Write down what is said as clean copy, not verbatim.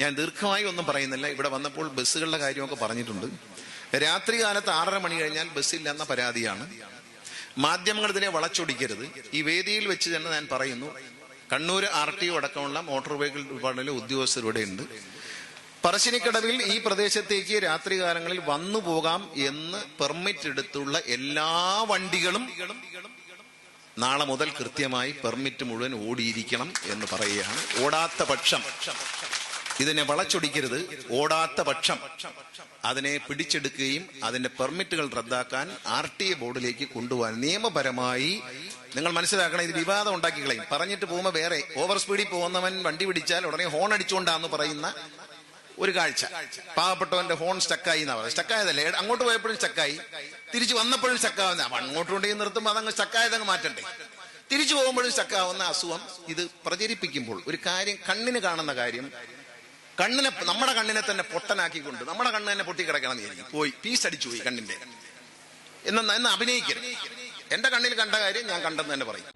ഞാൻ ദീർഘമായി ഒന്നും പറയുന്നില്ല. ഇവിടെ വന്നപ്പോൾ ബസ്സുകളുടെ കാര്യമൊക്കെ പറഞ്ഞിട്ടുണ്ട്. രാത്രി കാലത്ത് 6:30 മണി കഴിഞ്ഞാൽ ബസ്സില്ലെന്ന പരാതിയാണ്. മാധ്യമങ്ങൾ ഇതിനെ വളച്ചൊടിക്കരുത്. ഈ വേദിയിൽ വെച്ച് തന്നെ ഞാൻ പറയുന്നു, കണ്ണൂർ RTO അടക്കമുള്ള മോട്ടോർ വെഹിക്കിൾ ഡിപ്പാർട്ട്മെന്റിലെ ഉദ്യോഗസ്ഥരുടെ ഉണ്ട്. പറശ്ശിനിക്കടവിൽ ഈ പ്രദേശത്തേക്ക് രാത്രികാലങ്ങളിൽ വന്നു പോകാം എന്ന് പെർമിറ്റ് എടുത്തുള്ള എല്ലാ വണ്ടികളും നാളെ മുതൽ കൃത്യമായി പെർമിറ്റ് മുഴുവൻ ഓടിയിരിക്കണം എന്ന് പറയുകയാണ്. ഓടാത്ത പക്ഷം ഇതിനെ വളച്ചൊടിക്കരുത്. ഓടാത്ത പക്ഷം അതിനെ പിടിച്ചെടുക്കുകയും അതിന്റെ പെർമിറ്റുകൾ റദ്ദാക്കാൻ RTA ബോർഡിലേക്ക് കൊണ്ടുപോകാൻ നിയമപരമായി നിങ്ങൾ മനസ്സിലാക്കണം. ഇത് വിവാദം ഉണ്ടാക്കി കളയും. പറഞ്ഞിട്ട് പോകുമ്പോൾ വേറെ ഓവർ സ്പീഡിൽ പോകുന്നവൻ വണ്ടി പിടിച്ചാൽ ഉടനെ ഹോൺ അടിച്ചുകൊണ്ടാന്ന് പറയുന്ന ഒരു കാഴ്ച. പാവപ്പെട്ടവന്റെ ഹോൺ സ്റ്റക്കായി എന്നാ പറയുന്നത്. സ്റ്റക്കായതല്ലേ, അങ്ങോട്ട് പോയപ്പോഴും സ്റ്റക്കായി, തിരിച്ചു വന്നപ്പോഴും സ്റ്റക്കാവുന്ന. അങ്ങോട്ട് കൊണ്ടുപോയി നിർത്തുമ്പോൾ അതങ്ങ് സ്റ്റക്കായതങ്ങ് മാറ്റണ്ടേ. തിരിച്ചു പോകുമ്പോഴും സ്റ്റക്കാവുന്ന അസുഖം ഇത് പ്രചരിപ്പിക്കുമ്പോൾ ഒരു കാര്യം, കണ്ണിന് കാണുന്ന കാര്യം നമ്മുടെ കണ്ണിനെ തന്നെ പൊട്ടനാക്കിക്കൊണ്ട് നമ്മുടെ കണ്ണ് തന്നെ പൊട്ടിക്കിടക്കണം എന്ന് പോയി പീസ് അടിച്ചു പോയി കണ്ണിന്റെ എന്ന് അഭിനയിക്കരുത്. എന്റെ കണ്ണിൽ കണ്ട കാര്യം ഞാൻ കണ്ടെന്ന് തന്നെ പറയും.